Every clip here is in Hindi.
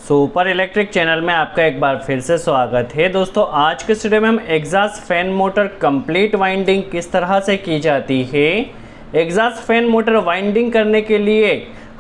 सुपर इलेक्ट्रिक चैनल में आपका एक बार फिर से स्वागत है। दोस्तों आज के वीडियो में हम exhaust fan motor complete winding किस तरह से की जाती है, एग्जॉस्ट फैन मोटर वाइंडिंग करने के लिए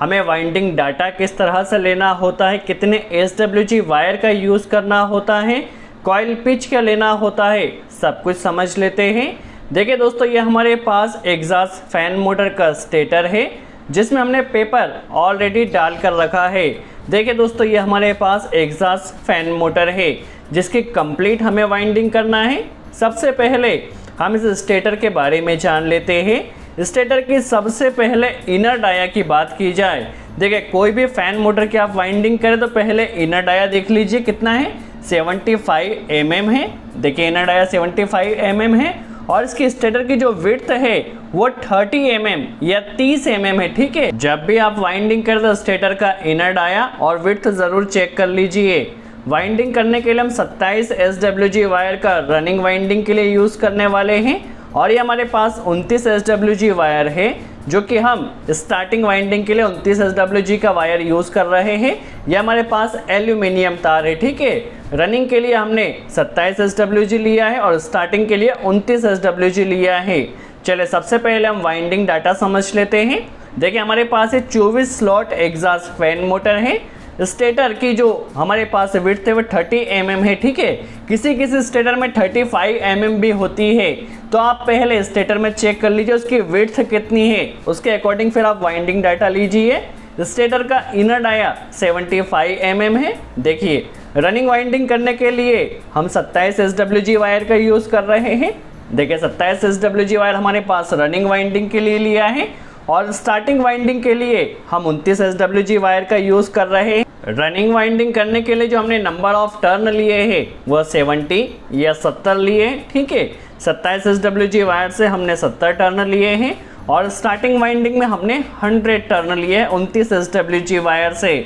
हमें वाइंडिंग डाटा किस तरह से लेना होता है, कितने SWG वायर का यूज़ करना होता है, कॉइल पिच क्या लेना होता है, सब कुछ समझ लेते हैं। देखिए दोस्तों, ये हमारे पास एग्जॉस्ट फैन मोटर का स्टेटर है जिसमें हमने पेपर ऑलरेडी डाल कर रखा है। देखिए दोस्तों, ये हमारे पास एग्जॉस्ट फैन मोटर है जिसकी कंप्लीट हमें वाइंडिंग करना है। सबसे पहले हम इस स्टेटर के बारे में जान लेते हैं। स्टेटर की सबसे पहले इनर डाया की बात की जाए, देखिए कोई भी फैन मोटर की आप वाइंडिंग करें तो पहले इनर डाया देख लीजिए कितना है, 75 mm है। देखिए इनर डाया 75 mm है और इसकी स्टेटर की जो विड्थ है वो 30 mm या 30 mm है। ठीक है, जब भी आप वाइंडिंग करें तो स्टेटर का इनर डाया और विड्थ ज़रूर चेक कर लीजिए। वाइंडिंग करने के लिए हम 27 SWG वायर का रनिंग वाइंडिंग के लिए यूज़ करने वाले हैं और ये हमारे पास 29 SWG वायर है जो कि हम स्टार्टिंग वाइंडिंग के लिए 29 SWG का वायर यूज़ कर रहे हैं। यह हमारे पास एल्यूमिनियम तार है। ठीक है, रनिंग के लिए हमने 27 SWG लिया है और स्टार्टिंग के लिए 29 SWG लिया है। चलिए सबसे पहले हम वाइंडिंग डाटा समझ लेते हैं। देखिए हमारे पास ये 24 स्लॉट एग्जॉस्ट फैन मोटर है। स्टेटर की जो हमारे पास विड्थ है वो 30 mm है। ठीक है, किसी किसी स्टेटर में 35 mm भी होती है, तो आप पहले स्टेटर में चेक कर लीजिए उसकी विड्थ कितनी है, उसके अकॉर्डिंग फिर आप वाइंडिंग डाटा लीजिए। स्टेटर का इनर डाया 75 mm है। देखिए रनिंग वाइंडिंग करने के लिए हम 27 SWG वायर का यूज़ कर रहे हैं। देखिए 27 SWG वायर हमारे पास रनिंग वाइंडिंग के लिए लिया है और स्टार्टिंग वाइंडिंग के लिए हम 29 SWG वायर का यूज़ कर रहे हैं। रनिंग वाइंडिंग करने के लिए जो हमने नंबर ऑफ टर्न लिए हैं वह 70 या 70 लिए हैं। ठीक है, 27 SWG वायर से हमने 70 टर्न लिए हैं और स्टार्टिंग वाइंडिंग में हमने 100 टर्न लिए हैं 29 SWG वायर से।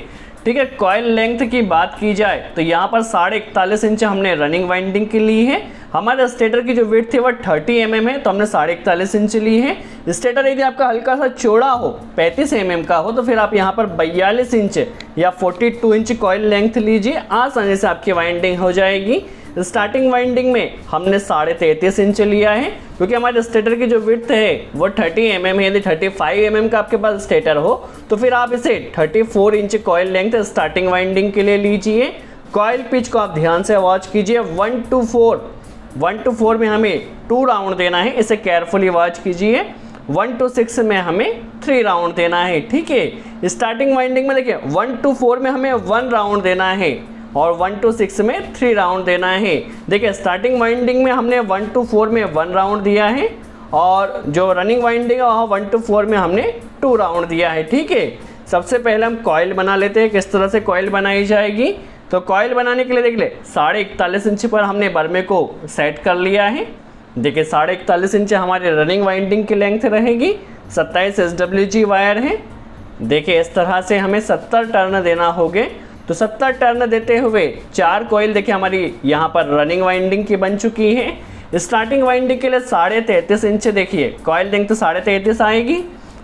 ठीक है, कॉइल लेंथ की बात की जाए तो यहाँ पर 41.5 इंच हमने रनिंग वाइंडिंग की ली है। हमारे स्टेटर की जो विड्थ है वह 30 mm है, तो हमने 41.5 इंच ली है। स्टेटर यदि आपका हल्का सा चौड़ा हो, 35 mm का हो, तो फिर आप यहाँ पर 42 इंच या 42 इंच कॉइल लेंथ लीजिए, आसानी से आपकी वाइंडिंग हो जाएगी। स्टार्टिंग वाइंडिंग में हमने 33.5 इंच लिया है क्योंकि हमारे स्टेटर की जो विड्थ है वो 30 mm है। यदि 35 mm का आपके पास स्टेटर हो तो फिर आप इसे 34 inch coil length starting winding के लिए लीजिए। कॉइल पिच को आप ध्यान से वॉच कीजिए, 1 to 4 में हमें 2 राउंड देना है, इसे केयरफुली वॉच कीजिए। 1 to 6 में हमें 3 राउंड देना है। ठीक है, स्टार्टिंग वाइंडिंग में देखिए 1 to 4 में हमें 1 राउंड देना है और 1 to 6 में 3 राउंड देना है। देखिए स्टार्टिंग वाइंडिंग में हमने 1 to 4 में 1 राउंड दिया है और जो रनिंग वाइंडिंग है वहाँ 1 to 4 में हमने 2 राउंड दिया है। ठीक है, सबसे पहले हम कॉइल बना लेते हैं। किस तरह से कॉइल बनाई जाएगी, तो कॉइल बनाने के लिए देख ले 41.5 इंच पर हमने बर्मे को सेट कर लिया है। देखिए 41.5 इंच हमारे रनिंग वाइंडिंग की लेंथ रहेगी, 27 SWG वायर है। देखिए इस तरह से हमें 70 टर्न देना होंगे, तो 70 टर्न देते हुए 4 कॉइल देखिए हमारी यहाँ पर रनिंग वाइंडिंग की बन चुकी है। स्टार्टिंग वाइंडिंग के लिए 33.5 इंच देखिए कॉइल लेंथ तो 33.5 आएगी।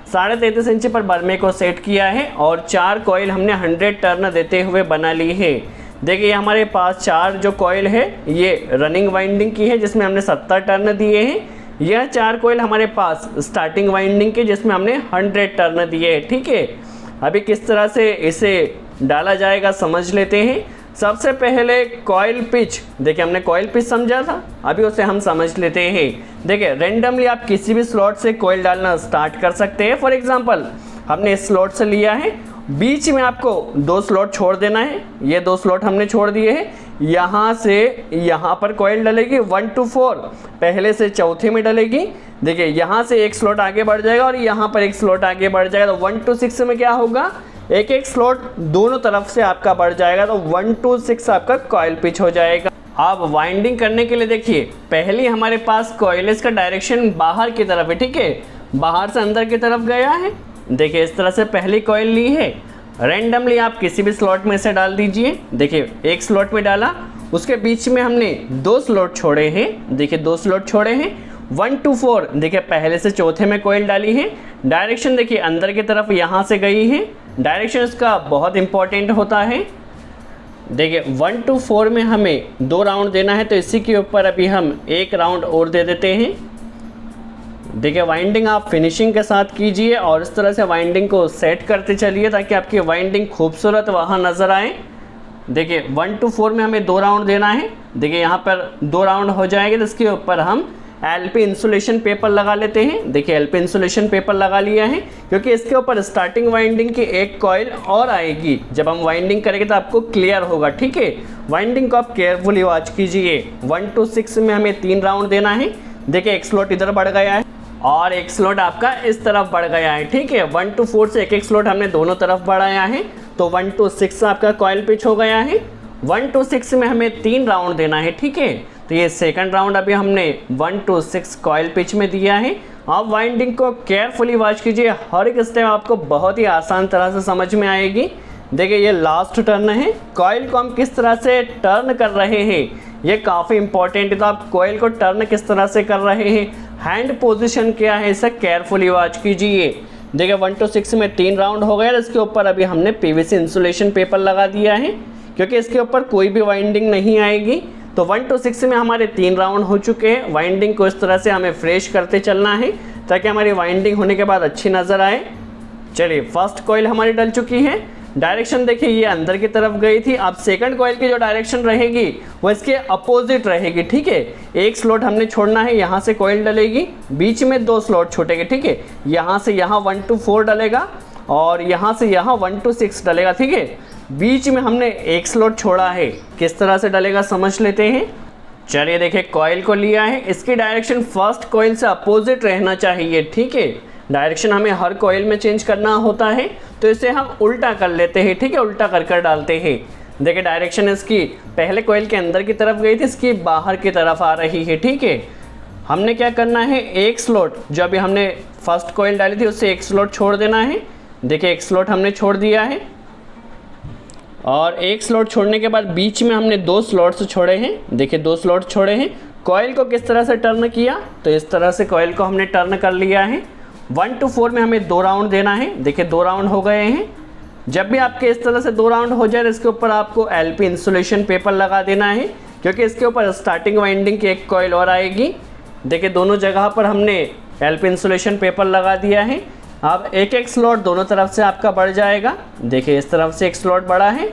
33.5 इंच पर बर्मे को सेट किया है और 4 कॉइल हमने 100 टर्न देते हुए बना ली है। देखिए हमारे पास 4 जो कॉइल है ये रनिंग वाइंडिंग की है जिसमें हमने 70 टर्न दिए हैं। यह 4 कॉइल हमारे पास स्टार्टिंग वाइंडिंग के जिसमें हमने 100 टर्न दिए हैं। ठीक है, अभी किस तरह से इसे डाला जाएगा समझ लेते हैं। सबसे पहले कॉइल पिच, देखिए हमने कॉइल पिच समझा था, अभी उसे हम समझ लेते हैं। देखिए रेंडमली आप किसी भी स्लॉट से कॉइल डालना स्टार्ट कर सकते हैं। फॉर एग्जांपल हमने इस स्लॉट से लिया है, बीच में आपको 2 स्लॉट छोड़ देना है। ये 2 स्लॉट हमने छोड़ दिए हैं, यहाँ से यहाँ पर कॉइल डलेगी 1 to 4, पहले से चौथे में डलेगी। देखिए यहाँ से एक स्लॉट आगे बढ़ जाएगा और यहाँ पर एक स्लॉट आगे बढ़ जाएगा, तो 1 to 6 में क्या होगा, एक एक स्लॉट दोनों तरफ से आपका बढ़ जाएगा, तो 1 to 6 आपका कॉइल पिच हो जाएगा। अब वाइंडिंग करने के लिए देखिए पहले हमारे पास कॉइल्स का डायरेक्शन बाहर की तरफ है। ठीक है, बाहर से अंदर की तरफ गया है। देखिए इस तरह से पहली कॉइल ली है, रैंडमली आप किसी भी स्लॉट में से डाल दीजिए। देखिए एक स्लॉट में डाला, उसके बीच में हमने 2 स्लॉट छोड़े हैं। देखिए 2 स्लॉट छोड़े हैं, 1 to 4 देखिए पहले से चौथे में कॉइल डाली है। डायरेक्शन देखिए अंदर की तरफ यहाँ से गई है, डायरेक्शन इसका बहुत इंपॉर्टेंट होता है। देखिए 1 to 4 में हमें 2 राउंड देना है, तो इसी के ऊपर अभी हम 1 राउंड और दे देते हैं। देखिए वाइंडिंग आप फिनिशिंग के साथ कीजिए और इस तरह से वाइंडिंग को सेट करते चलिए ताकि आपकी वाइंडिंग खूबसूरत वहाँ नज़र आए। देखिए 1 to 4 में हमें 2 राउंड देना है। देखिए यहाँ पर 2 राउंड हो जाएंगे, तो इसके ऊपर हम एलपी इंसुलेशन पेपर लगा लेते हैं। देखिए एलपी इंसुलेशन पेपर लगा लिया है, क्योंकि इसके ऊपर स्टार्टिंग वाइंडिंग की एक कॉइल और आएगी। जब हम वाइंडिंग करेंगे तो आपको क्लियर होगा, ठीक है। वाइंडिंग को आप केयरफुली वॉच कीजिए। 1 to 6 में हमें 3 राउंड देना है। देखिए एक स्लॉट इधर बढ़ गया है और एक स्लॉट आपका इस तरफ बढ़ गया है, ठीक है। 1 to 4 से एक स्लॉट हमने दोनों तरफ बढ़ाया है, तो 1 to 6 आपका कॉइल पिच हो गया है। 1 to 6 में हमें 3 राउंड देना है, ठीक है। तो ये सेकंड राउंड अभी हमने 1 to 6 कॉइल पिच में दिया है। आप वाइंडिंग को केयरफुली वॉच कीजिए, हर एक स्टेप आपको बहुत ही आसान तरह से समझ में आएगी। देखिए ये लास्ट टर्न है, कॉइल को हम किस तरह से टर्न कर रहे हैं ये काफ़ी इंपॉर्टेंट है। तो आप कॉइल को टर्न किस तरह से कर रहे हैं, हैंड पोजीशन क्या है, इसे केयरफुली वॉच कीजिए। देखिए 1 to 6 में 3 राउंड हो गया। इसके ऊपर अभी हमने पीवीसी इंसुलेशन पेपर लगा दिया है, क्योंकि इसके ऊपर कोई भी वाइंडिंग नहीं आएगी। तो 1 to 6 में हमारे 3 राउंड हो चुके हैं। वाइंडिंग को इस तरह से हमें फ्रेश करते चलना है ताकि हमारी वाइंडिंग होने के बाद अच्छी नज़र आए। चलिए फर्स्ट कॉइल हमारी डल चुकी है। डायरेक्शन देखिए ये अंदर की तरफ गई थी। अब सेकंड कॉइल की जो डायरेक्शन रहेगी वो इसके अपोजिट रहेगी, ठीक है। एक स्लॉट हमने छोड़ना है, यहाँ से कॉइल डलेगी, बीच में 2 स्लॉट छूटेंगे, ठीक है। यहाँ से यहाँ 1 to 4 डलेगा और यहाँ से यहाँ 1 to 6 डलेगा, ठीक है। बीच में हमने एक स्लॉट छोड़ा है, किस तरह से डलेगा समझ लेते हैं। चलिए देखिए कॉइल को लिया है, इसकी डायरेक्शन फर्स्ट कॉइल से अपोजिट रहना चाहिए, ठीक है। डायरेक्शन हमें हर कॉइल में चेंज करना होता है, तो इसे हम उल्टा कर लेते हैं, ठीक है। उल्टा कर कर डालते हैं। देखिए डायरेक्शन इसकी पहले कॉइल के अंदर की तरफ गई थी, इसकी बाहर की तरफ आ रही है, ठीक है। हमने क्या करना है, एक स्लॉट जो अभी हमने फर्स्ट कॉइल डाली थी उससे एक स्लॉट छोड़ देना है। देखिए एक स्लॉट हमने छोड़ दिया है और एक स्लॉट छोड़ने के बाद बीच में हमने 2 स्लॉट्स छोड़े हैं। देखिए 2 स्लॉट छोड़े हैं। कॉइल को किस तरह से टर्न किया, तो इस तरह से कॉइल को हमने टर्न कर लिया है। 1 to 4 में हमें 2 राउंड देना है। देखिए 2 राउंड हो गए हैं। जब भी आपके इस तरह से 2 राउंड हो जाए इसके ऊपर आपको एलपी इंसुलेशन पेपर लगा देना है, क्योंकि इसके ऊपर स्टार्टिंग वाइंडिंग की एक कॉइल और आएगी। देखिए दोनों जगह पर हमने एलपी इंसुलेशन पेपर लगा दिया है। अब एक एक स्लॉट दोनों तरफ से आपका बढ़ जाएगा। देखिए इस तरफ से एक स्लॉट बढ़ा है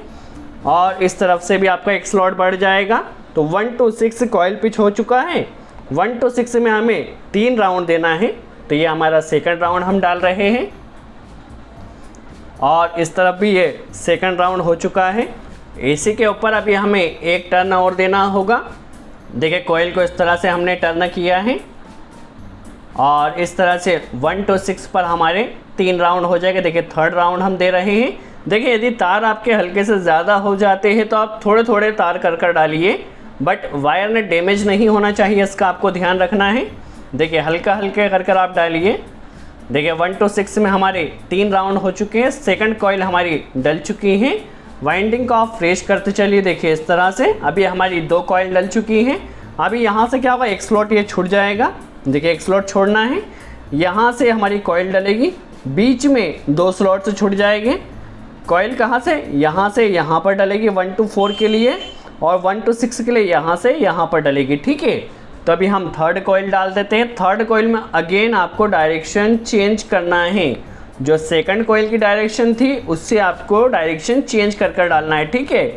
और इस तरफ से भी आपका एक स्लॉट बढ़ जाएगा। तो 1 to 6 कॉइल पिच हो चुका है। 1 to 6 में हमें 3 राउंड देना है, तो ये हमारा सेकंड राउंड हम डाल रहे हैं और इस तरफ भी ये सेकंड राउंड हो चुका है। इसी के ऊपर अभी हमें एक टर्न और देना होगा। देखिए कॉइल को इस तरह से हमने टर्न किया है और इस तरह से 1 to 6 पर हमारे 3 राउंड हो जाएंगे। देखिए थर्ड राउंड हम दे रहे हैं। देखिए यदि तार आपके हल्के से ज़्यादा हो जाते हैं तो आप थोड़े थोड़े तार कर कर डालिए, बट वायर में डैमेज नहीं होना चाहिए, इसका आपको ध्यान रखना है। देखिए हल्का हल्के कर कर आप डालिए। देखिए 1 to 6 में हमारे 3 राउंड हो चुके हैं। सेकंड कॉइल हमारी डल चुकी है। वाइंडिंग को आप फ्रेश करते चलिए। देखिए इस तरह से अभी हमारी 2 कॉइल डल चुकी हैं। अभी यहाँ से क्या होगा, एक स्लॉट ये छूट जाएगा। देखिए एक स्लॉट छोड़ना है, यहाँ से हमारी कॉइल डलेगी, बीच में 2 स्लॉट से छूट जाएंगे। कॉइल कहाँ से, यहाँ से यहाँ पर डलेगी 1 to 4 के लिए और 1 to 6 के लिए यहाँ से यहाँ पर डलेगी, ठीक है। तो अभी हम थर्ड कॉइल डाल देते हैं। थर्ड कॉइल में अगेन आपको डायरेक्शन चेंज करना है। जो सेकंड कॉइल की डायरेक्शन थी उससे आपको डायरेक्शन चेंज कर कर डालना है, ठीक है।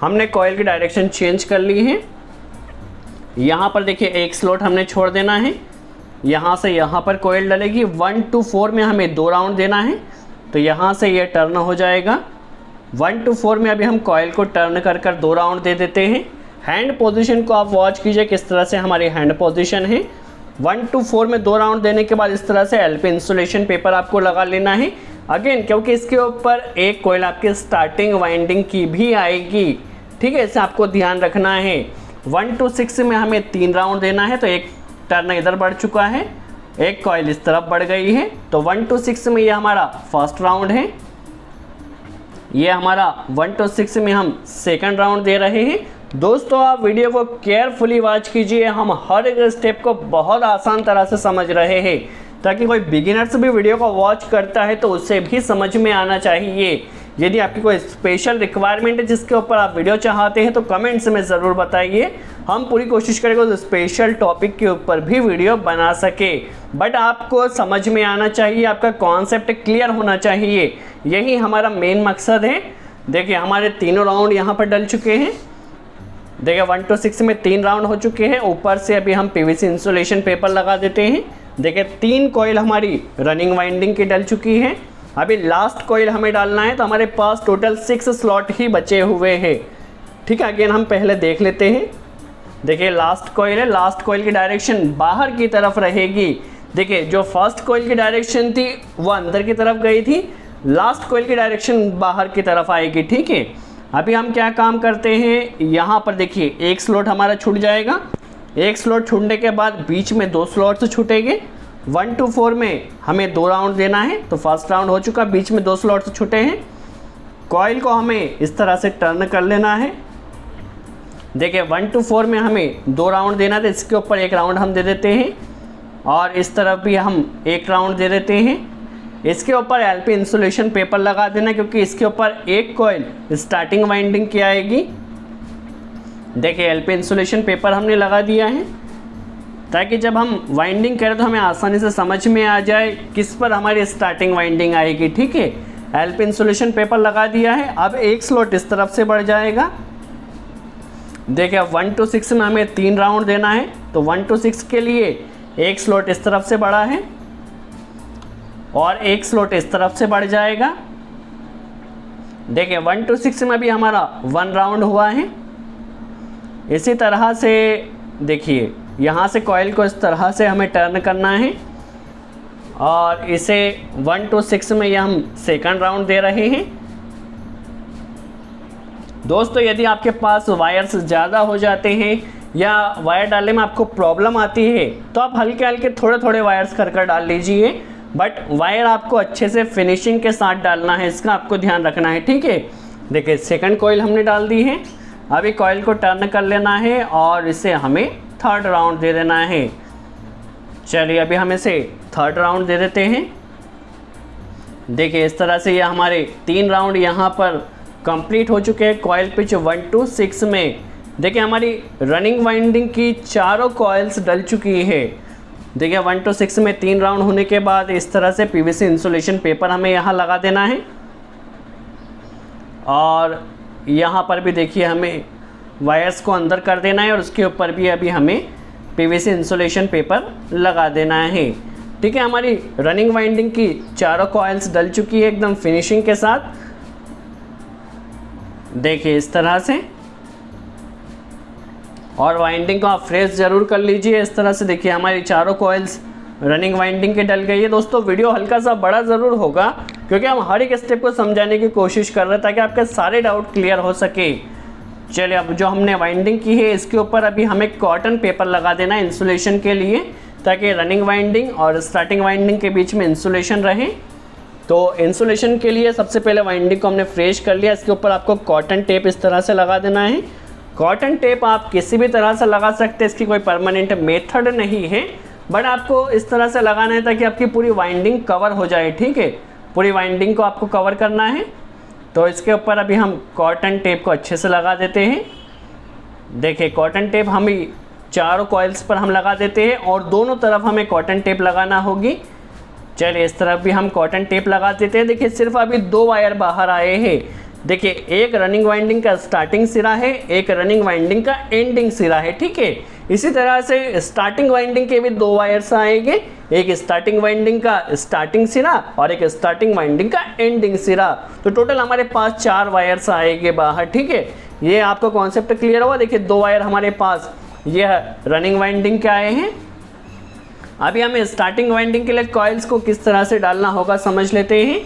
हमने कॉइल की डायरेक्शन चेंज कर ली है। यहाँ पर देखिए एक स्लॉट हमने छोड़ देना है, यहाँ से यहाँ पर कॉइल डलेगी। 1 to 4 में हमें 2 राउंड देना है, तो यहाँ से ये टर्न हो जाएगा। 1 to 4 में अभी हम कॉइल को टर्न कर कर 2 राउंड दे देते हैं। हैंड पोजीशन को आप वॉच कीजिए किस तरह से हमारी हैंड पोजीशन है। 1 to 4 में 2 राउंड देने के बाद इस तरह से एलपी इंसुलेशन पेपर आपको लगा लेना है। अगेन क्योंकि इसके ऊपर एक कॉइल आपके स्टार्टिंग वाइंडिंग की भी आएगी, ठीक है, इसे आपको ध्यान रखना है। 1 to 6 में हमें 3 राउंड देना है, तो एक टर्न इधर बढ़ चुका है, एक कॉइल इस तरफ बढ़ गई है। तो 1 to 6 में ये हमारा फर्स्ट राउंड है, ये हमारा 1 to 6 में हम सेकंड राउंड दे रहे हैं। दोस्तों आप वीडियो को केयरफुली वॉच कीजिए, हम हर एक स्टेप को बहुत आसान तरह से समझ रहे हैं, ताकि कोई बिगिनर्स भी वीडियो को वॉच करता है तो उससे भी समझ में आना चाहिए। यदि आपकी कोई स्पेशल रिक्वायरमेंट है जिसके ऊपर आप वीडियो चाहते हैं तो कमेंट्स में ज़रूर बताइए, हम पूरी कोशिश करेंगे उस स्पेशल टॉपिक के ऊपर भी वीडियो बना सके। बट आपको समझ में आना चाहिए, आपका कॉन्सेप्ट क्लियर होना चाहिए, यही हमारा मेन मकसद है। देखिए हमारे तीनों राउंड यहाँ पर डल चुके हैं। देखिए 1 to 6 में 3 राउंड हो चुके हैं। ऊपर से अभी हम पीवीसी इंसुलेशन पेपर लगा देते हैं। देखिए 3 कॉइल हमारी रनिंग वाइंडिंग की डल चुकी है। अभी लास्ट कॉइल हमें डालना है, तो हमारे पास टोटल 6 स्लॉट ही बचे हुए हैं। ठीक है, अगेन हम पहले देख लेते हैं। देखिए लास्ट कॉइल है, लास्ट कॉइल की डायरेक्शन बाहर की तरफ रहेगी। देखिए जो फर्स्ट कॉइल की डायरेक्शन थी वो अंदर की तरफ गई थी, लास्ट कॉइल की डायरेक्शन बाहर की तरफ आएगी। ठीक है, अभी हम क्या काम करते हैं, यहाँ पर देखिए एक स्लॉट हमारा छूट जाएगा। एक स्लॉट छूटने के बाद बीच में 2 स्लॉट्स छूटेंगे। 1 to 4 में हमें 2 राउंड देना है, तो फर्स्ट राउंड हो चुका, बीच में 2 स्लॉट्स छूटे हैं। कॉइल को हमें इस तरह से टर्न कर लेना है। देखिए 1 to 4 में हमें 2 राउंड देना है, तो इसके ऊपर 1 राउंड हम दे देते हैं और इस तरफ भी हम 1 राउंड दे देते हैं। इसके ऊपर एलपी इंसुलेशन पेपर लगा देना, क्योंकि इसके ऊपर एक कॉइल स्टार्टिंग वाइंडिंग की आएगी। देखिए एलपी इंसुलेशन पेपर हमने लगा दिया है, ताकि जब हम वाइंडिंग करें तो हमें आसानी से समझ में आ जाए किस पर हमारी स्टार्टिंग वाइंडिंग आएगी। ठीक है, एलपी इंसुलेशन पेपर लगा दिया है। अब एक स्लॉट इस तरफ से बढ़ जाएगा। देखिए 1 to 6 में हमें 3 राउंड देना है, तो 1 to 6 के लिए एक स्लॉट इस तरफ से बढ़ा है और एक स्लॉट इस तरफ से बढ़ जाएगा। देखिए 1 to 6 में भी हमारा 1 राउंड हुआ है। इसी तरह से देखिए यहाँ से कॉइल को इस तरह से हमें टर्न करना है और इसे 1 to 6 में यह हम सेकंड राउंड दे रहे हैं। दोस्तों यदि आपके पास वायर्स ज़्यादा हो जाते हैं या वायर डालने में आपको प्रॉब्लम आती है, तो आप हल्के हल्के थोड़े थोड़े वायर्स कर डाल लीजिए, बट वायर आपको अच्छे से फिनिशिंग के साथ डालना है, इसका आपको ध्यान रखना है। ठीक है, देखिए सेकंड कॉइल हमने डाल दी है। अभी कॉइल को टर्न कर लेना है और इसे हमें थर्ड राउंड दे देना है। चलिए अभी हम इसे थर्ड राउंड दे देते हैं। देखिए इस तरह से ये हमारे 3 राउंड यहाँ पर कंप्लीट हो चुके हैं कॉइल पिच 1 to 6 में। देखिए हमारी रनिंग वाइंडिंग की चारों कॉइल्स डल चुकी है। देखिए 1 to 6 में 3 राउंड होने के बाद इस तरह से पीवीसी इंसुलेशन पेपर हमें यहाँ लगा देना है और यहाँ पर भी देखिए हमें वायर्स को अंदर कर देना है और उसके ऊपर भी अभी हमें पीवीसी इंसुलेशन पेपर लगा देना है। ठीक है, हमारी रनिंग वाइंडिंग की चारों कॉइल्स डल चुकी है एकदम फिनिशिंग के साथ। देखिए इस तरह से, और वाइंडिंग को आप फ्रेश ज़रूर कर लीजिए। इस तरह से देखिए हमारी चारों कॉइल्स रनिंग वाइंडिंग के डल गई है। दोस्तों वीडियो हल्का सा बड़ा ज़रूर होगा, क्योंकि हम हर एक स्टेप को समझाने की कोशिश कर रहे हैं ताकि आपके सारे डाउट क्लियर हो सके। चलिए अब जो हमने वाइंडिंग की है इसके ऊपर अभी हमें कॉटन पेपर लगा देना है इंसुलेशन के लिए, ताकि रनिंग वाइंडिंग और स्टार्टिंग वाइंडिंग के बीच में इंसुलेशन रहे। तो इंसुलेशन के लिए सबसे पहले वाइंडिंग को हमने फ्रेश कर लिया। इसके ऊपर आपको कॉटन टेप इस तरह से लगा देना है। कॉटन टेप आप किसी भी तरह से लगा सकते हैं, इसकी कोई परमानेंट मेथड नहीं है, बट आपको इस तरह से लगाना है ताकि आपकी पूरी वाइंडिंग कवर हो जाए। ठीक है, पूरी वाइंडिंग को आपको कवर करना है। तो इसके ऊपर अभी हम कॉटन टेप को अच्छे से लगा देते हैं। देखिए कॉटन टेप हम चारों कॉइल्स पर हम लगा देते हैं और दोनों तरफ हमें कॉटन टेप लगाना होगी। चलिए इस तरफ भी हम कॉटन टेप लगा देते हैं। देखिए सिर्फ अभी 2 वायर बाहर आए हैं। देखिए एक रनिंग वाइंडिंग का स्टार्टिंग सिरा है, एक रनिंग वाइंडिंग का एंडिंग सिरा है। ठीक है, इसी तरह से स्टार्टिंग वाइंडिंग के भी 2 वायर्स आएंगे, एक स्टार्टिंग वाइंडिंग का स्टार्टिंग सिरा और एक स्टार्टिंग वाइंडिंग का एंडिंग सिरा। तो टोटल हमारे पास 4 वायर्स आएंगे बाहर। ठीक है, ये आपको कॉन्सेप्ट क्लियर हुआ। देखिए 2 वायर हमारे पास ये रनिंग वाइंडिंग के आए हैं। अभी हमें स्टार्टिंग वाइंडिंग के लिए कॉइल्स को किस तरह से डालना होगा समझ लेते हैं।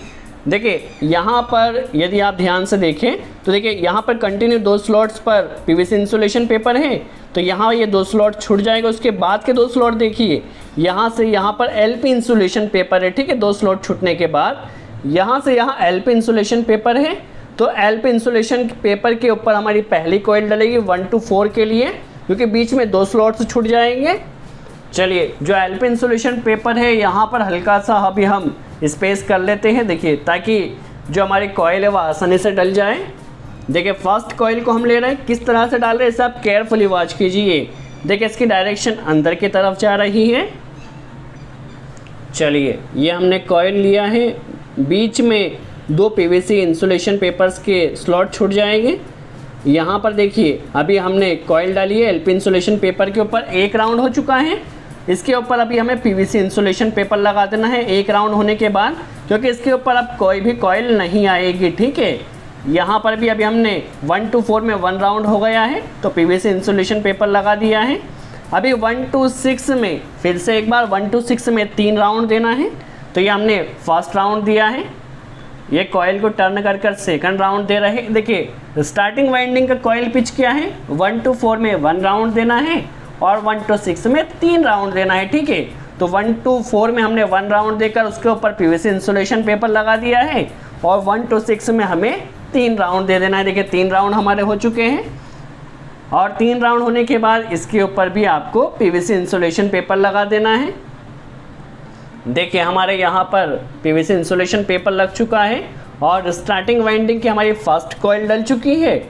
देखिए यहाँ पर यदि आप ध्यान से देखें तो देखिए यहाँ पर कंटिन्यू 2 स्लॉट्स पर पीवीसी इंसुलेशन पेपर है, तो यहाँ ये 2 स्लॉट छूट जाएगा। उसके बाद के 2 स्लॉट देखिए यहाँ से यहाँ पर एलपी इंसुलेशन पेपर है। ठीक है, 2 स्लॉट छूटने के बाद यहाँ से यहाँ एलपी इंसुलेशन पेपर है। तो एलपी इंसुलेशन पेपर के ऊपर हमारी पहली कॉइल डलेगी 1 to 4 के लिए, क्योंकि बीच में 2 स्लॉट्स छूट जाएंगे। चलिए जो एलपी इंसुलेशन पेपर है यहाँ पर हल्का सा अभी हम स्पेस कर लेते हैं। देखिए ताकि जो हमारी कॉइल है वो आसानी से डल जाए। देखिए फर्स्ट कॉइल को हम ले रहे हैं, किस तरह से डाल रहे हैं इसे आप केयरफुली वॉच कीजिए। देखिए इसकी डायरेक्शन अंदर की तरफ जा रही है। चलिए ये हमने कॉइल लिया है, बीच में 2 पीवीसी इंसुलेशन पेपर्स के स्लॉट छूट जाएंगे। यहाँ पर देखिए अभी हमने कॉइल डाली है एलपी इंसुलेशन पेपर के ऊपर, 1 राउंड हो चुका है। इसके ऊपर अभी हमें पीवीसी इंसुलेशन पेपर लगा देना है 1 राउंड होने के बाद, क्योंकि इसके ऊपर अब कोई भी कॉइल नहीं आएगी, ठीक है। यहाँ पर भी अभी हमने 1 to 4 में 1 राउंड हो गया है, तो पीवीसी इंसुलेशन पेपर लगा दिया है। अभी 1 to 6 में फिर से एक बार 1 to 6 में 3 राउंड देना है, तो ये हमने फर्स्ट राउंड दिया है। ये कॉइल को टर्न कर कर सेकंड राउंड दे रहे हैं। देखिए स्टार्टिंग वाइंडिंग का कॉइल पिच क्या है, 1 to 4 में 1 राउंड देना है और 1 to 6 में 3 राउंड देना है, ठीक है। तो 1 to 4 में हमने 1 राउंड देकर उसके ऊपर पीवीसी इंसुलेशन पेपर लगा दिया है और 1 to 6 में हमें 3 राउंड दे देना है। देखिए 3 राउंड हमारे हो चुके हैं और 3 राउंड होने के बाद इसके ऊपर भी आपको पीवीसी इंसुलेशन पेपर लगा देना है। देखिए हमारे यहाँ पर पीवीसी इंसुलेशन पेपर लग चुका है और स्टार्टिंग वाइंडिंग की हमारी फर्स्ट कॉइल डल चुकी है।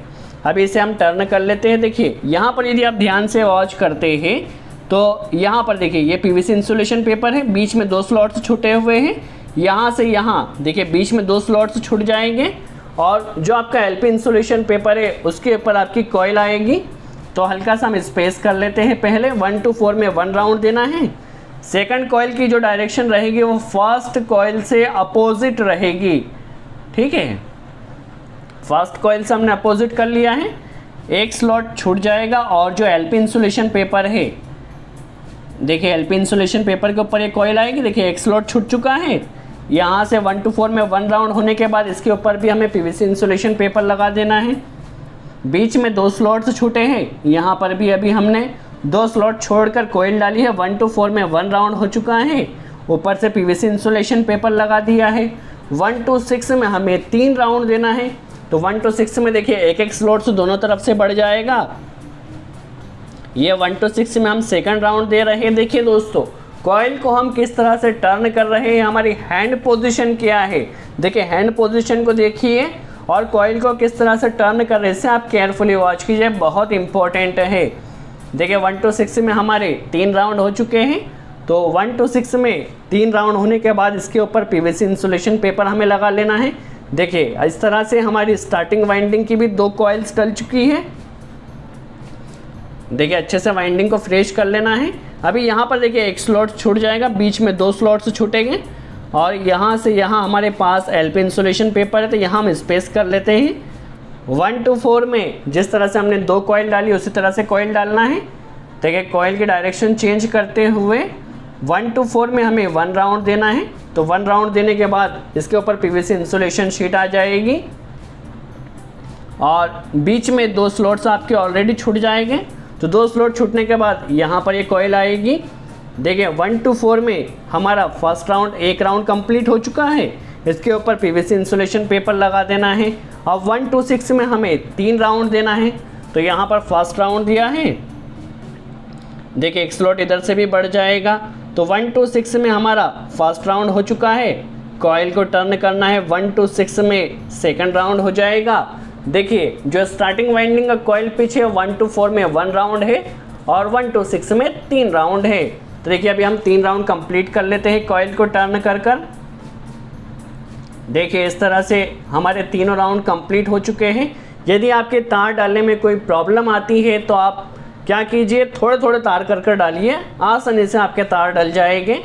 अभी इसे हम टर्न कर लेते हैं। देखिए यहाँ पर यदि आप ध्यान से वॉच करते हैं तो यहाँ पर देखिए ये पीवीसी इंसुलेशन पेपर है, बीच में 2 स्लॉट्स छूटे हुए हैं। यहाँ से यहाँ देखिए बीच में 2 स्लॉट्स छूट जाएंगे और जो आपका एलपी इंसुलेशन पेपर है उसके ऊपर आपकी कॉइल आएगी। तो हल्का सा हम स्पेस कर लेते हैं। पहले 1 to 4 में 1 राउंड देना है। सेकंड कॉइल की जो डायरेक्शन रहेगी वो फर्स्ट कॉइल से अपोजिट रहेगी, ठीक है। फर्स्ट कॉइल से हमने अपोजिट कर लिया है, 1 स्लॉट छूट जाएगा और जो एलपी इंसुलेशन पेपर है, देखिए एलपी इंसुलेशन पेपर के ऊपर ये कॉइल आएगी। देखिए 1 स्लॉट छूट चुका है। यहाँ से 1 to 4 में 1 राउंड होने के बाद इसके ऊपर भी हमें पीवीसी इंसुलेशन पेपर लगा देना है। बीच में 2 स्लॉट्स छूटे हैं, यहाँ पर भी अभी हमने 2 स्लॉट छोड़कर कॉइल डाली है। 1 to 4 में 1 राउंड हो चुका है, ऊपर से पीवीसी इंसुलेशन पेपर लगा दिया है। 1 to 6 में हमें 3 राउंड देना है, तो 1 to 6 में देखिए 1 स्लॉट दोनों तरफ से बढ़ जाएगा। ये 1 to 6 में हम सेकंड राउंड दे रहे हैं। देखिए दोस्तों कॉइल को हम किस तरह से टर्न कर रहे हैं, हमारी हैंड पोजीशन क्या है। देखिए हैंड पोजीशन को देखिए और कॉइल को किस तरह से टर्न कर रहे हैं, इसे आप केयरफुली वॉच कीजिए, बहुत इंपॉर्टेंट है। देखिए 1 to 6 में हमारे 3 राउंड हो चुके हैं, तो 1 to 6 में 3 राउंड होने के बाद इसके ऊपर पीवीसी इंसुलेशन पेपर हमें लगा लेना है। देखिए इस तरह से हमारी स्टार्टिंग वाइंडिंग की भी 2 कॉइल्स डल चुकी है। देखिए अच्छे से वाइंडिंग को फ्रेश कर लेना है। अभी यहाँ पर देखिए 1 स्लॉट छूट जाएगा, बीच में 2 स्लॉट्स छूटेंगे और यहाँ से यहाँ हमारे पास एलपी इंसुलेशन पेपर है, तो यहाँ हम स्पेस कर लेते हैं। 1 to 4 में जिस तरह से हमने 2 कॉइल डाली उसी तरह से कॉइल डालना है। देखिए कॉइल की डायरेक्शन चेंज करते हुए 1 to 4 में हमें 1 राउंड देना है, तो 1 राउंड देने के बाद इसके ऊपर पीवीसी इंसुलेशन शीट आ जाएगी और बीच में 2 स्लॉट्स आपके ऑलरेडी छूट जाएंगे। तो 2 स्लॉट छूटने के बाद यहाँ पर ये कॉइल आएगी। देखिए 1 to 4 में हमारा फर्स्ट राउंड 1 राउंड कंप्लीट हो चुका है, इसके ऊपर पीवीसी इंसुलेशन पेपर लगा देना है। अब 1 to 6 में हमें 3 राउंड देना है, तो यहाँ पर फर्स्ट राउंड दिया है। देखिए 1 स्लॉट इधर से भी बढ़ जाएगा, तो 1 to 6 में हमारा फर्स्ट राउंड हो चुका है। कॉइल को टर्न करना है, 1 to 6 में सेकंड राउंड हो जाएगा। देखिए जो स्टार्टिंग वाइंडिंग का कॉइल पिच है 1 to 4 में 1 राउंड है और 1 to 6 में 3 राउंड है। तो देखिए अभी हम 3 राउंड कंप्लीट कर लेते हैं कॉइल को टर्न कर कर। देखिए इस तरह से हमारे तीनों राउंड कंप्लीट हो चुके हैं। यदि आपके तार डालने में कोई प्रॉब्लम आती है तो आप क्या कीजिए, थोड़े थोड़े तार कर कर डालिए, आसानी से आपके तार डल जाएंगे।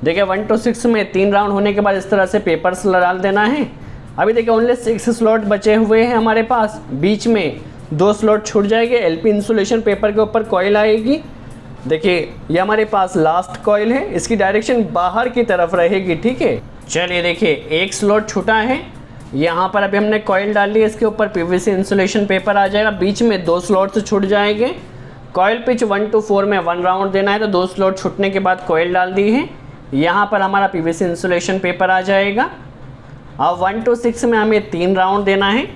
देखिए 1 to 6 में 3 राउंड होने के बाद इस तरह से पेपर्स डाल देना है। अभी देखिए ओनली 6 स्लॉट बचे हुए हैं हमारे पास, बीच में 2 स्लॉट छूट जाएंगे। एलपी इंसुलेशन पेपर के ऊपर कॉइल आएगी। देखिए ये हमारे पास लास्ट कॉइल है, इसकी डायरेक्शन बाहर की तरफ रहेगी, ठीक है। चलिए देखिए 1 स्लॉट छूटा है, यहाँ पर अभी हमने कॉइल डाल ली, इसके ऊपर पीवीसी इंसुलेशन पेपर आ जाएगा। बीच में 2 स्लॉट्स छूट जाएंगे। कॉइल पिच 1 to 4 में 1 राउंड देना है, तो 2 स्लॉट छूटने के बाद कॉइल डाल दी है। यहाँ पर हमारा पीवीसी इंसुलेशन पेपर आ जाएगा। अब 1 to 6 में हमें 3 राउंड देना है,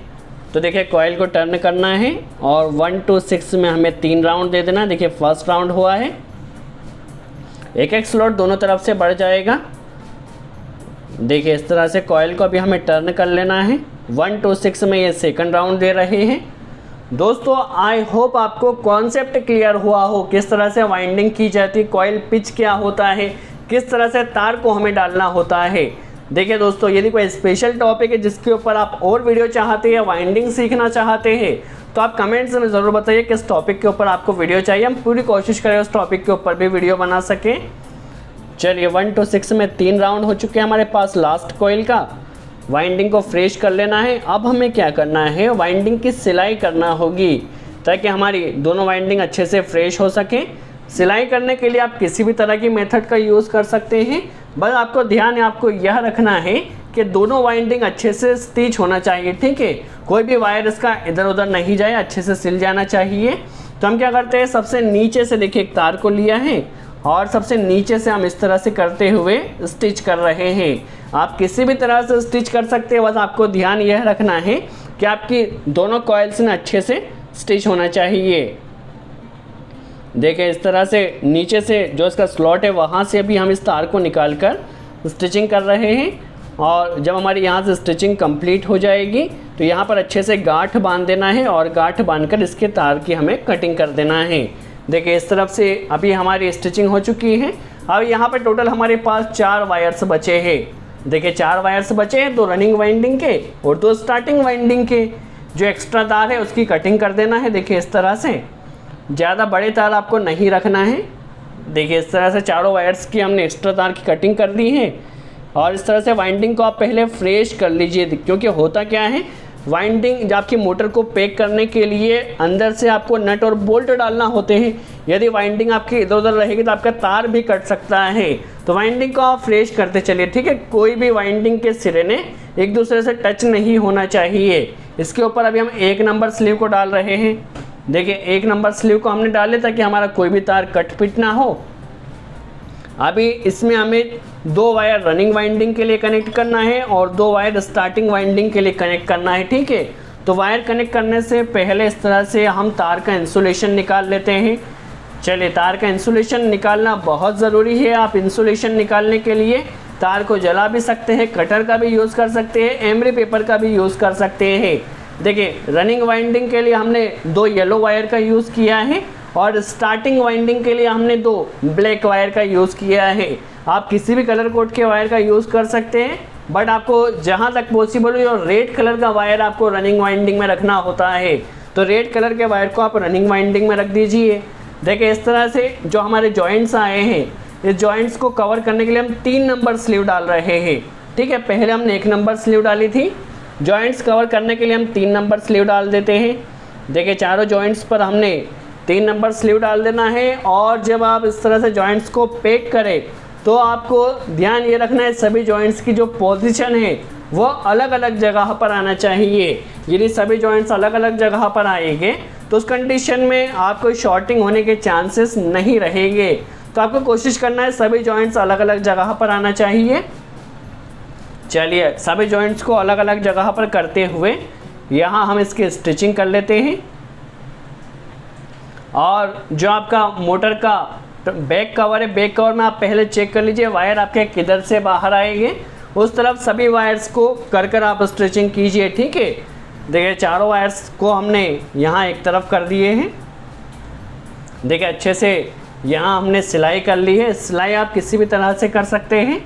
तो देखिए कॉइल को टर्न करना है और 1 to 6 में हमें 3 राउंड दे देना है। देखिए फर्स्ट राउंड हुआ है, 1 स्लॉट दोनों तरफ से बढ़ जाएगा। देखिए इस तरह से कॉइल को अभी हमें टर्न कर लेना है। 1 to 6 में ये सेकंड राउंड दे रहे हैं। दोस्तों आई होप आपको कॉन्सेप्ट क्लियर हुआ हो, किस तरह से वाइंडिंग की जाती है, कॉइल पिच क्या होता है, किस तरह से तार को हमें डालना होता है। देखिए दोस्तों, यदि कोई स्पेशल टॉपिक है जिसके ऊपर आप और वीडियो चाहते हैं, वाइंडिंग सीखना चाहते हैं, तो आप कमेंट्स में ज़रूर बताइए किस टॉपिक के ऊपर आपको वीडियो चाहिए। हम पूरी कोशिश करें उस टॉपिक के ऊपर भी वीडियो बना सकें। चलिए 1 to 6 में 3 राउंड हो चुके हैं हमारे पास लास्ट कॉइल का। वाइंडिंग को फ्रेश कर लेना है। अब हमें क्या करना है, वाइंडिंग की सिलाई करना होगी ताकि हमारी दोनों वाइंडिंग अच्छे से फ्रेश हो सके। सिलाई करने के लिए आप किसी भी तरह की मेथड का यूज़ कर सकते हैं, बस आपको ध्यान है, आपको यह रखना है कि दोनों वाइंडिंग अच्छे से स्टिच होना चाहिए। ठीक है, कोई भी वायर इसका इधर उधर नहीं जाए, अच्छे से सिल जाना चाहिए। तो हम क्या करते हैं, सबसे नीचे से देखिए एक तार को लिया है और सबसे नीचे से हम इस तरह से करते हुए स्टिच कर रहे हैं। आप किसी भी तरह से स्टिच कर सकते हैं, बस आपको ध्यान यह रखना है कि आपकी दोनों कॉइल्स में अच्छे से स्टिच होना चाहिए। देखिए इस तरह से नीचे से जो इसका स्लॉट है वहाँ से अभी हम इस तार को निकाल कर स्टिचिंग कर रहे हैं। और जब हमारी यहाँ से स्टिचिंग कंप्लीट हो जाएगी तो यहाँ पर अच्छे से गांठ बांध देना है और गांठ बांधकर इसके तार की हमें कटिंग कर देना है। देखिए इस तरफ से अभी हमारी स्टिचिंग हो चुकी है। अब यहाँ पर टोटल हमारे पास 4 वायर्स बचे हैं। देखिए 4 वायर्स बचे हैं, 2 रनिंग वाइंडिंग के और 2 स्टार्टिंग वाइंडिंग के। जो एक्स्ट्रा तार है उसकी कटिंग कर देना है। देखिए इस तरह से, ज़्यादा बड़े तार आपको नहीं रखना है। देखिए इस तरह से चारों वायर्स की हमने एक्स्ट्रा तार की कटिंग कर दी है। और इस तरह से वाइंडिंग को आप पहले फ्रेश कर लीजिए, क्योंकि होता क्या है, वाइंडिंग आपकी मोटर को पैक करने के लिए अंदर से आपको नट और बोल्ट डालना होते हैं। यदि वाइंडिंग आपकी इधर उधर रहेगी तो आपका तार भी कट सकता है। तो वाइंडिंग को आप फ्रेश करते चलिए। ठीक है, कोई भी वाइंडिंग के सिरे ने एक दूसरे से टच नहीं होना चाहिए। इसके ऊपर अभी हम 1 नंबर स्लीव को डाल रहे हैं। देखिए 1 नंबर स्लीव को हमने डाले ताकि हमारा कोई भी तार कट पिट ना हो। अभी इसमें हमें 2 वायर रनिंग वाइंडिंग के लिए कनेक्ट करना है और 2 वायर स्टार्टिंग वाइंडिंग के लिए कनेक्ट करना है। ठीक है, तो वायर कनेक्ट करने से पहले इस तरह से हम तार का इंसुलेशन निकाल लेते हैं। चलिए, तार का इंसुलेशन निकालना बहुत ज़रूरी है। आप इंसुलेशन निकालने के लिए तार को जला भी सकते हैं, कटर का भी यूज़ कर सकते हैं, एमरी पेपर का भी यूज़ कर सकते हैं। देखिए रनिंग वाइंडिंग के लिए हमने 2 येलो वायर का यूज़ किया है और स्टार्टिंग वाइंडिंग के लिए हमने 2 ब्लैक वायर का यूज़ किया है। आप किसी भी कलर कोड के वायर का यूज़ कर सकते हैं, बट आपको जहाँ तक पॉसिबल हो रेड कलर का वायर आपको रनिंग वाइंडिंग में रखना होता है। तो रेड कलर के वायर को आप रनिंग वाइंडिंग में रख दीजिए। देखिए इस तरह से जो हमारे जॉइंट्स आए हैं, इस जॉइंट्स को कवर करने के लिए हम 3 नंबर स्लीव डाल रहे हैं। ठीक है, पहले हमने 1 नंबर स्लीव डाली थी। जॉइंट्स कवर करने के लिए हम 3 नंबर स्लीव डाल देते हैं। देखिए चारों जॉइंट्स पर हमने 3 नंबर स्लीव डाल देना है। और जब आप इस तरह से जॉइंट्स को पैक करें तो आपको ध्यान ये रखना है, सभी जॉइंट्स की जो पोजीशन है वो अलग अलग जगह पर आना चाहिए। यदि सभी जॉइंट्स अलग अलग जगह पर आएंगे तो उस कंडीशन में आपको शॉर्टिंग होने के चांसेस नहीं रहेंगे। तो आपको कोशिश करना है सभी जॉइंट्स अलग अलग जगह पर आना चाहिए। चलिए सभी जॉइंट्स को अलग अलग जगह पर करते हुए यहाँ हम इसकी स्टिचिंग कर लेते हैं। और जो आपका मोटर का बैक कवर है, बैक कवर में आप पहले चेक कर लीजिए वायर आपके किधर से बाहर आएंगे, उस तरफ सभी वायर्स को कर आप स्टिचिंग कीजिए। ठीक है, देखिए चारों वायर्स को हमने यहाँ एक तरफ कर दिए हैं। देखिए अच्छे से यहाँ हमने सिलाई कर ली है। सिलाई आप किसी भी तरह से कर सकते हैं।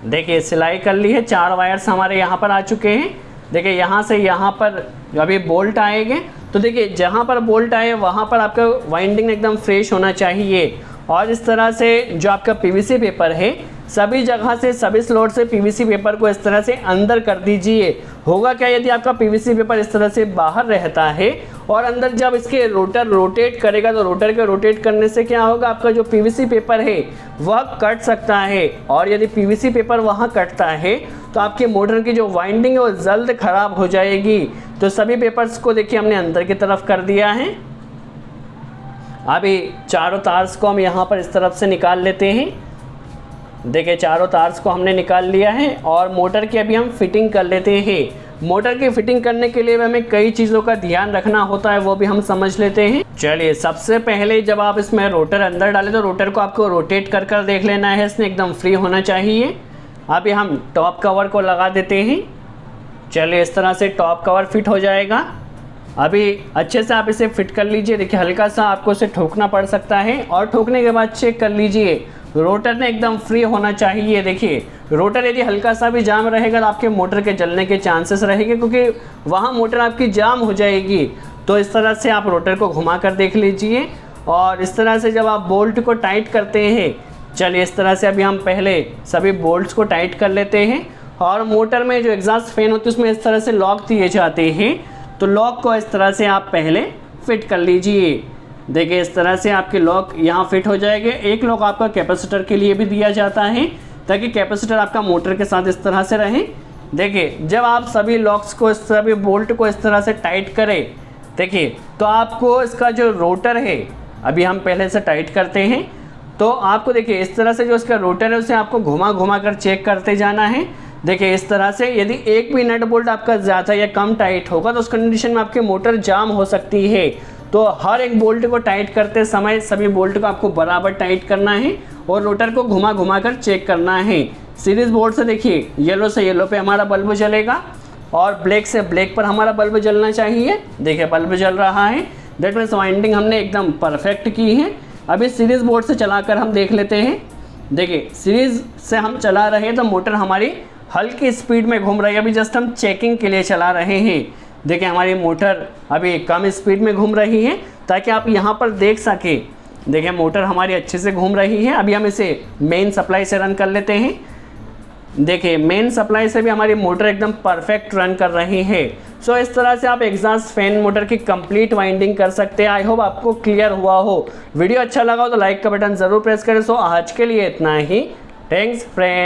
देखिए सिलाई कर ली है, 4 वायर्स हमारे यहाँ पर आ चुके हैं। देखिए यहाँ से यहाँ पर अभी बोल्ट आएंगे, तो देखिए जहाँ पर बोल्ट आए वहाँ पर आपका वाइंडिंग एकदम फ्रेश होना चाहिए। और इस तरह से जो आपका पीवीसी पेपर है, सभी जगह से सभी स्लॉट से पीवीसी पेपर को इस तरह से अंदर कर दीजिए। होगा क्या, यदि आपका पीवीसी पेपर इस तरह से बाहर रहता है और अंदर जब इसके रोटर रोटेट करेगा तो रोटर के रोटेट करने से क्या होगा, आपका जो पीवीसी पेपर है वह कट सकता है। और यदि पीवीसी पेपर वहाँ कटता है तो आपके मोटर की जो वाइंडिंग है वो जल्द ख़राब हो जाएगी। तो सभी पेपर्स को देखिए हमने अंदर की तरफ कर दिया है। अभी चारों तार्स को हम यहाँ पर इस तरफ से निकाल लेते हैं। देखिए चारों तार्स को हमने निकाल लिया है और मोटर की अभी हम फिटिंग कर लेते हैं। मोटर की फिटिंग करने के लिए हमें कई चीज़ों का ध्यान रखना होता है, वो भी हम समझ लेते हैं। चलिए, सबसे पहले जब आप इसमें रोटर अंदर डालें तो रोटर को आपको रोटेट कर कर देख लेना है, इसमें एकदम फ्री होना चाहिए। अभी हम टॉप कवर को लगा देते हैं। चलिए, इस तरह से टॉप कवर फिट हो जाएगा। अभी अच्छे से आप इसे फिट कर लीजिए। देखिए, हल्का सा आपको इसे ठोकना पड़ सकता है और ठोकने के बाद चेक कर लीजिए रोटर ने एकदम फ्री होना चाहिए। देखिए, रोटर यदि हल्का सा भी जाम रहेगा तो आपके मोटर के जलने के चांसेस रहेंगे, क्योंकि वहाँ मोटर आपकी जाम हो जाएगी। तो इस तरह से आप रोटर को घुमा कर देख लीजिए और इस तरह से जब आप बोल्ट को टाइट करते हैं, चलिए इस तरह से अभी हम पहले सभी बोल्ट्स को टाइट कर लेते हैं। और मोटर में जो एग्जॉस्ट फैन होती है उसमें इस तरह से लॉक दिए जाते हैं, तो लॉक को इस तरह से आप पहले फिट कर लीजिए। देखिए, इस तरह से आपके लॉक यहाँ फिट हो जाएंगे। एक लॉक आपका कैपेसिटर के लिए भी दिया जाता है, ताकि कैपेसिटर आपका मोटर के साथ इस तरह से रहे। देखिए, जब आप सभी लॉक्स को, सभी बोल्ट को इस तरह से टाइट करें, देखिए तो आपको इसका जो रोटर है, अभी हम पहले से टाइट करते हैं, तो आपको देखिए इस तरह से जो इसका रोटर है उसे आपको घुमा घुमा कर चेक करते जाना है। देखिए, इस तरह से यदि एक भी नट बोल्ट आपका ज़्यादा या कम टाइट होगा तो उस कंडीशन में आपके मोटर जाम हो सकती है। तो हर एक बोल्ट को टाइट करते समय सभी बोल्ट को आपको बराबर टाइट करना है और रोटर को घुमा घुमा कर चेक करना है। सीरीज बोर्ड से देखिए, येलो से येलो पे हमारा बल्ब जलेगा और ब्लैक से ब्लैक पर हमारा बल्ब जलना चाहिए। देखिए, बल्ब जल रहा है, दैट मीन्स वाइंडिंग हमने एकदम परफेक्ट की है। अभी सीरीज बोर्ड से चलाकर हम देख लेते हैं। देखिए, सीरीज से हम चला रहे हैं तो मोटर हमारी हल्की स्पीड में घूम रही है। अभी जस्ट हम चेकिंग के लिए चला रहे हैं। देखिए, हमारी मोटर अभी कम स्पीड में घूम रही है, ताकि आप यहाँ पर देख सके। देखिए, मोटर हमारी अच्छे से घूम रही है। अभी हम इसे मेन सप्लाई से रन कर लेते हैं। देखिए, मेन सप्लाई से भी हमारी मोटर एकदम परफेक्ट रन कर रही है। सो इस तरह से आप एग्जॉस्ट फैन मोटर की कंप्लीट वाइंडिंग कर सकते हैं। आई होप आपको क्लियर हुआ हो। वीडियो अच्छा लगा हो तो लाइक का बटन ज़रूर प्रेस करें। सो आज के लिए इतना ही। Thanks friend.